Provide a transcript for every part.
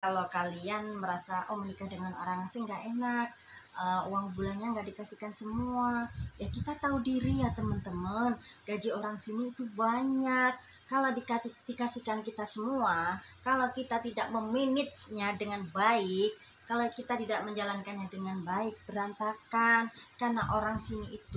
Kalau kalian merasa menikah dengan orang asing nggak enak, uang bulannya nggak dikasihkan semua, ya kita tahu diri ya teman-teman, gaji orang sini itu banyak. Kalau dikasihkan kita semua, kalau kita tidak memanagenya dengan baik, kalau kita tidak menjalankannya dengan baik, berantakan. Karena orang sini itu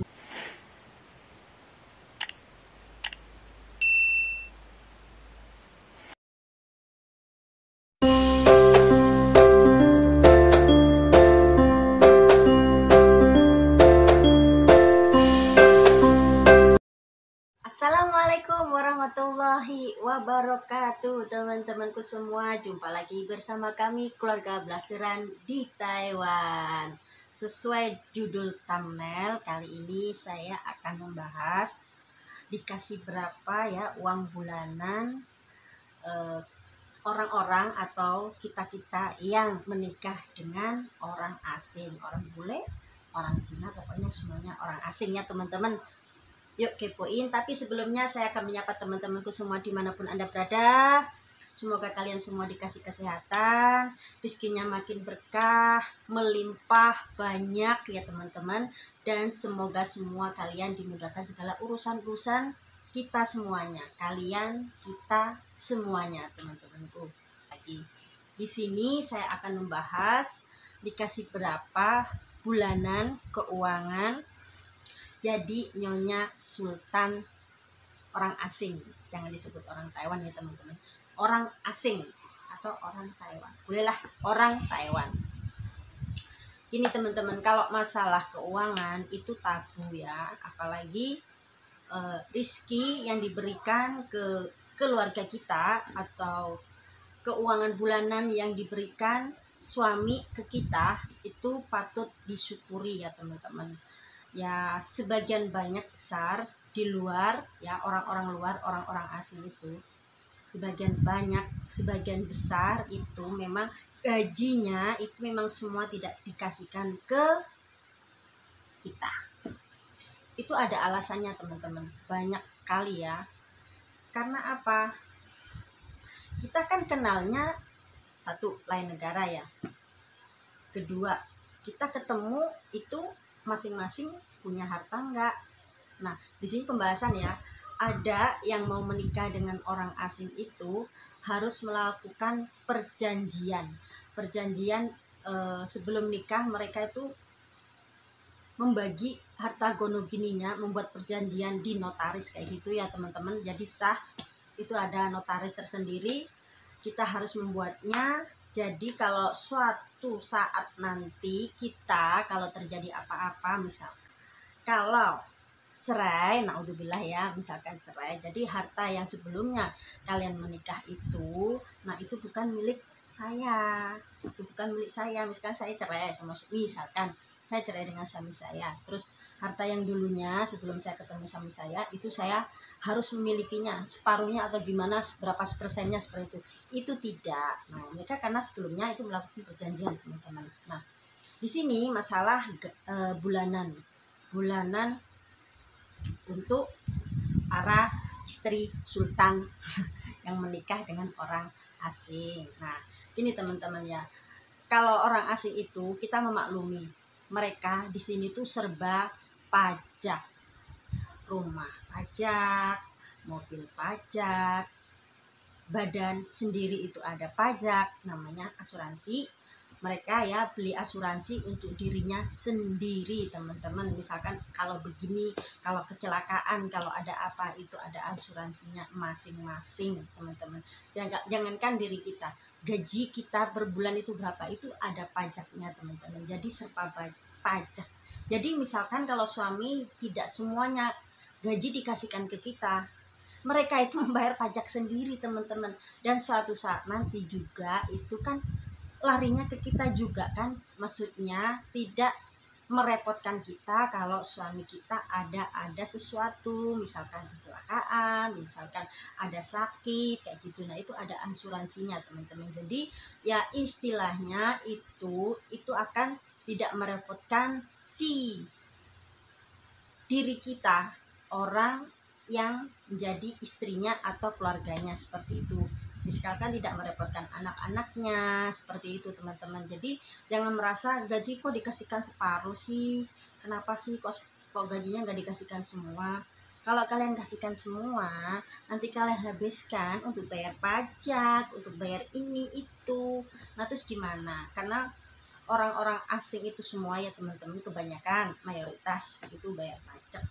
Assalamualaikum warahmatullahi wabarakatuh, teman-temanku semua. Jumpa lagi bersama kami keluarga Blasteran di Taiwan. Sesuai judul thumbnail, kali ini saya akan membahas dikasih berapa ya uang bulanan orang-orang atau kita-kita yang menikah dengan orang asing, orang bule, orang Cina, pokoknya semuanya orang asing ya teman-teman. Yuk kepoin, tapi sebelumnya saya akan menyapa teman-temanku semua dimanapun Anda berada. Semoga kalian semua dikasih kesehatan, rezekinya makin berkah, melimpah banyak ya teman-teman. Dan semoga semua kalian dimudahkan segala urusan-urusan kita semuanya, kalian, kita semuanya teman-temanku. Lagi di sini saya akan membahas dikasih berapa bulanan keuangan jadi Nyonya Sultan orang asing. Jangan disebut orang Taiwan ya teman-teman, orang asing atau orang Taiwan, bolehlah orang Taiwan. Ini teman-teman, kalau masalah keuangan itu tabu ya, apalagi rizki yang diberikan ke keluarga kita atau keuangan bulanan yang diberikan suami ke kita itu patut disyukuri ya teman-teman. Ya sebagian banyak besar di luar ya, orang-orang luar, orang-orang asing itu sebagian besar itu memang gajinya itu memang semua tidak dikasihkan ke kita. Itu ada alasannya teman-teman, banyak sekali ya. Karena apa? Kita kan kenalnya satu, lain negara ya. Kedua, kita ketemu itu masing-masing punya harta enggak. Nah, di sini pembahasan ya, ada yang mau menikah dengan orang asing itu harus melakukan perjanjian. Sebelum nikah mereka itu membagi harta gono gininya, membuat perjanjian di notaris kayak gitu ya teman-teman. Jadi sah, itu ada notaris tersendiri, kita harus membuatnya. Jadi kalau suatu saat nanti kita kalau terjadi apa-apa, misal kalau cerai, naudzubillah ya, misalkan cerai, jadi harta yang sebelumnya kalian menikah itu, nah itu bukan milik saya, misalkan saya cerai sama, misalkan saya cerai dengan suami saya, terus harta yang dulunya sebelum saya ketemu suami saya itu saya harus memilikinya separuhnya atau gimana, berapa persennya seperti itu tidak. Nah mereka karena sebelumnya itu melakukan perjanjian teman-teman. Nah di sini masalah bulanan untuk para istri sultan yang menikah dengan orang asing. Nah ini teman-teman ya, kalau orang asing itu kita memaklumi mereka di sini tuh serba pajak, rumah pajak, mobil pajak, badan sendiri itu ada pajak, namanya asuransi. Mereka ya beli asuransi untuk dirinya sendiri teman-teman. Misalkan kalau begini, kalau kecelakaan, kalau ada apa, itu ada asuransinya masing-masing teman-teman. Jangankan diri kita, gaji kita per bulan itu berapa, itu ada pajaknya teman-teman. Jadi serba pajak. Jadi misalkan kalau suami tidak semuanya gaji dikasihkan ke kita, mereka itu membayar pajak sendiri teman-teman. Dan suatu saat nanti juga itu kan larinya ke kita juga kan, maksudnya tidak merepotkan kita kalau suami kita ada sesuatu, misalkan kecelakaan, misalkan ada sakit kayak gitu. Nah itu ada asuransinya teman-teman. Jadi ya istilahnya itu akan tidak merepotkan si diri kita, orang yang menjadi istrinya atau keluarganya seperti itu. misalkan tidak merepotkan anak-anaknya, seperti itu teman-teman. Jadi jangan merasa gaji kok dikasihkan separuh sih, kenapa sih kok gajinya nggak dikasihkan semua. Kalau kalian kasihkan semua, nanti kalian habiskan untuk bayar pajak, untuk bayar ini itu. Nah terus gimana? Karena orang-orang asing itu semua ya teman-teman, kebanyakan mayoritas itu bayar pajak,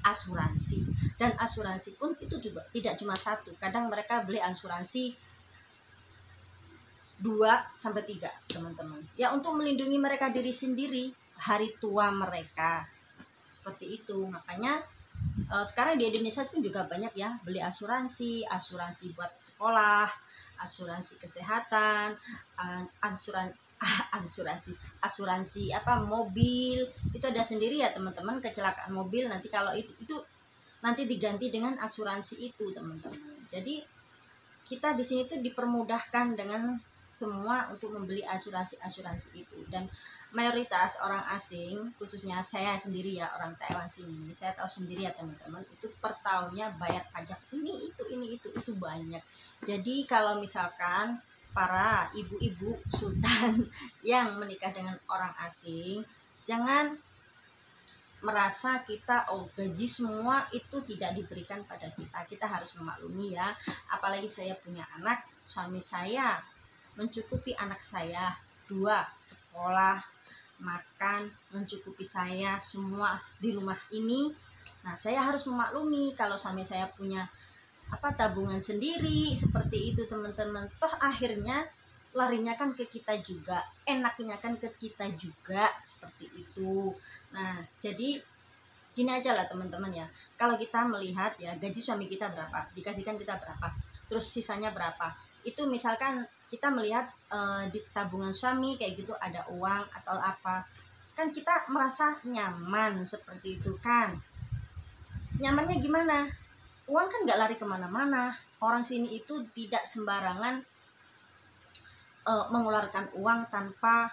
asuransi, dan asuransi pun itu juga tidak cuma satu. Kadang mereka beli asuransi 2 sampai 3 teman-teman. Ya untuk melindungi mereka diri sendiri hari tua mereka. Seperti itu. Makanya sekarang di Indonesia pun juga banyak ya beli asuransi buat sekolah, asuransi kesehatan, asuransi apa mobil itu ada sendiri ya teman-teman. Kecelakaan mobil nanti kalau itu nanti diganti dengan asuransi itu teman-teman. Jadi kita di sini tuh dipermudahkan dengan semua untuk membeli asuransi itu. Dan mayoritas orang asing, khususnya saya sendiri ya, orang Taiwan sini, saya tahu sendiri ya teman-teman, itu per tahunnya bayar pajak ini itu banyak. Jadi kalau misalkan para ibu-ibu sultan yang menikah dengan orang asing, jangan merasa kita gaji semua itu tidak diberikan pada kita. Kita harus memaklumi ya, apalagi saya punya anak, suami saya mencukupi anak saya 2 sekolah, makan, mencukupi saya semua di rumah ini. Nah saya harus memaklumi kalau suami saya punya tabungan sendiri seperti itu teman-teman. Toh akhirnya larinya kan ke kita juga, enaknya kan ke kita juga, seperti itu. Nah jadi gini aja lah teman-teman ya, kalau kita melihat ya gaji suami kita berapa, dikasihkan kita berapa, terus sisanya berapa, itu misalkan kita melihat di tabungan suami kayak gitu ada uang atau apa, kan kita merasa nyaman seperti itu kan. Nyamannya gimana? Uang kan nggak lari kemana-mana. Orang sini itu tidak sembarangan mengeluarkan uang tanpa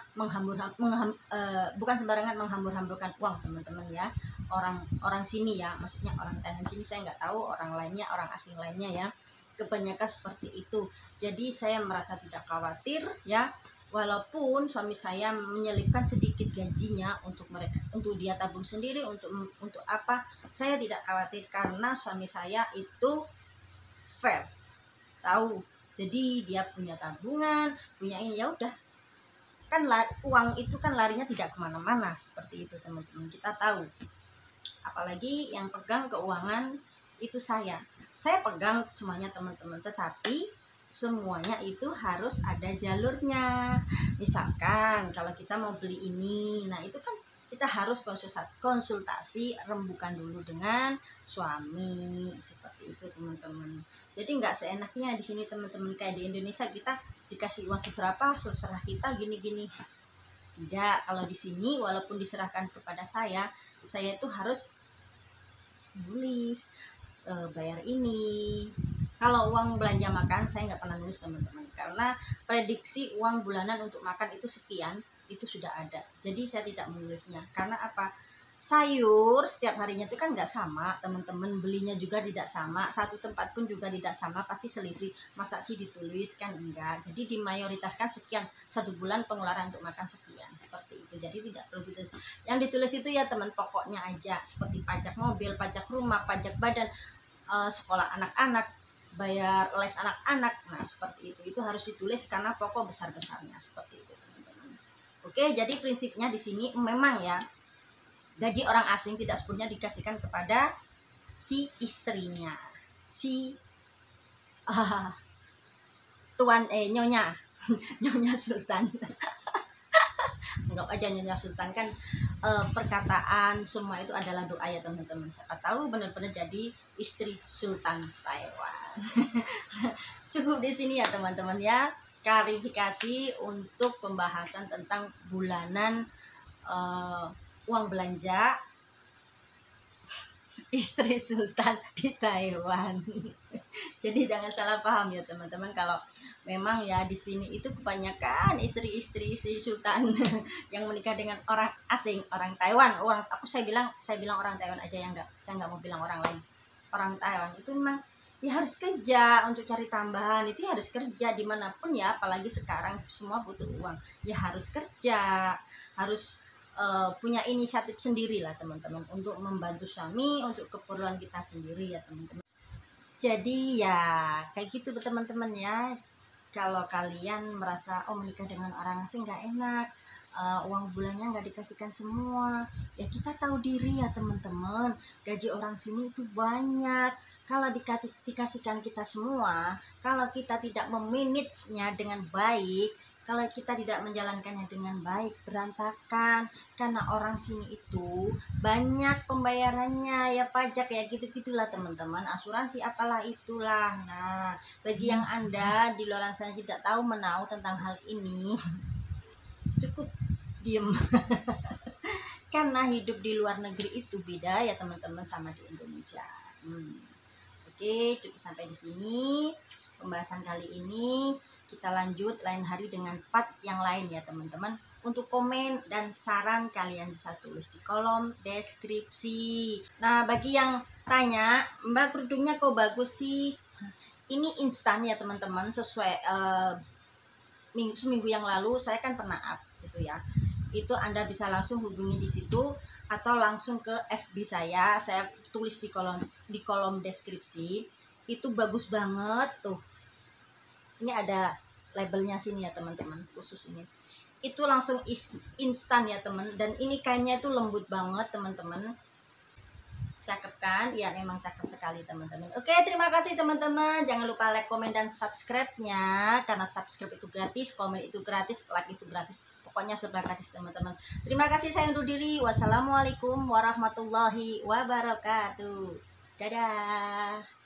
bukan sembarangan menghambur-hamburkan uang teman-teman ya. Orang sini ya, maksudnya orang Thailand sini, saya nggak tahu orang lainnya, orang asing lainnya ya, kebanyakan seperti itu. Jadi saya merasa tidak khawatir ya, walaupun suami saya menyelipkan sedikit gajinya untuk mereka, untuk dia tabung sendiri, untuk apa, saya tidak khawatir karena suami saya itu fair, tahu. Jadi dia punya tabungan, punya ini, ya udah kan uang itu kan larinya tidak kemana-mana, seperti itu teman-teman. Kita tahu, apalagi yang pegang keuangan itu saya pegang semuanya teman-teman, tetapi semuanya itu harus ada jalurnya. Misalkan kalau kita mau beli ini, nah itu kan kita harus konsultasi rembukan dulu dengan suami, seperti itu teman-teman. Jadi nggak seenaknya di sini teman-teman, kayak di Indonesia kita dikasih uang seberapa terserah kita gini-gini. Tidak, kalau di sini walaupun diserahkan kepada saya itu harus nulis bayar ini. Kalau uang belanja makan saya nggak pernah nulis teman-teman, karena prediksi uang bulanan untuk makan itu sekian, itu sudah ada. Jadi saya tidak menulisnya. Karena apa? Sayur setiap harinya itu kan nggak sama teman-teman, belinya juga tidak sama, satu tempat pun juga tidak sama, pasti selisih. Masa sih ditulis? Kan enggak. Jadi dimayoritaskan sekian, 1 bulan pengeluaran untuk makan sekian, seperti itu. Jadi tidak perlu ditulis. Yang ditulis itu ya teman pokoknya aja, seperti pajak mobil, pajak rumah, pajak badan, sekolah anak-anak, bayar les anak-anak. Nah seperti itu harus ditulis karena pokok besar-besarnya, seperti itu teman-teman. Oke, jadi prinsipnya di sini memang ya, gaji orang asing tidak sepenuhnya dikasihkan kepada si istrinya, si nyonya nyonya sultan. Anggap aja nyonya sultan kan, perkataan semua itu adalah doa ya teman-teman. Siapa tahu benar-benar jadi istri sultan Taiwan. Cukup di sini ya teman-teman ya, klarifikasi untuk pembahasan tentang bulanan uang belanja istri sultan di Taiwan. Jadi jangan salah paham ya teman-teman, kalau memang ya di sini itu kebanyakan istri-istri si sultan yang menikah dengan orang asing, orang Taiwan. Saya bilang orang Taiwan aja ya, saya nggak mau bilang orang lain. Orang Taiwan itu memang ya harus kerja untuk cari tambahan, itu ya harus kerja dimanapun ya, apalagi sekarang semua butuh uang, ya harus kerja, harus punya inisiatif sendiri lah teman-teman untuk membantu suami, untuk keperluan kita sendiri ya teman-teman. Jadi ya kayak gitu teman-teman ya. Kalau kalian merasa menikah dengan orang asing nggak enak, uang bulannya nggak dikasihkan semua, ya kita tahu diri ya teman-teman, gaji orang sini itu banyak. Kalau dikasihkan kita semua, kalau kita tidak memanagenya dengan baik, kalau kita tidak menjalankannya dengan baik, berantakan. Karena orang sini itu banyak pembayarannya, ya pajak ya gitu-gitulah teman-teman, asuransi apalah itulah. Nah, bagi yang Anda di luar sana tidak tahu menahu tentang hal ini, cukup diem. Karena hidup di luar negeri itu beda ya teman-teman sama di Indonesia. Oke, cukup sampai di sini pembahasan kali ini. Kita lanjut lain hari dengan part yang lain ya teman-teman. Untuk komen dan saran kalian bisa tulis di kolom deskripsi. Nah, bagi yang tanya, Mbak kerudungnya kok bagus sih? Ini instan ya teman-teman, sesuai seminggu yang lalu saya kan pernah up gitu ya. Itu Anda bisa langsung hubungi di situ atau langsung ke FB saya tulis di kolom deskripsi. Itu bagus banget tuh. Ini ada labelnya sini ya teman-teman, khusus ini. Itu langsung instan ya teman, dan ini kainnya itu lembut banget teman-teman. Cakep kan? Ya memang cakep sekali teman-teman. Oke, terima kasih teman-teman. Jangan lupa like, komen, dan subscribe-nya. Karena subscribe itu gratis, komen itu gratis, like itu gratis. Pokoknya serba gratis teman-teman. Terima kasih, saya undur diri. Wassalamualaikum warahmatullahi wabarakatuh. Dadah.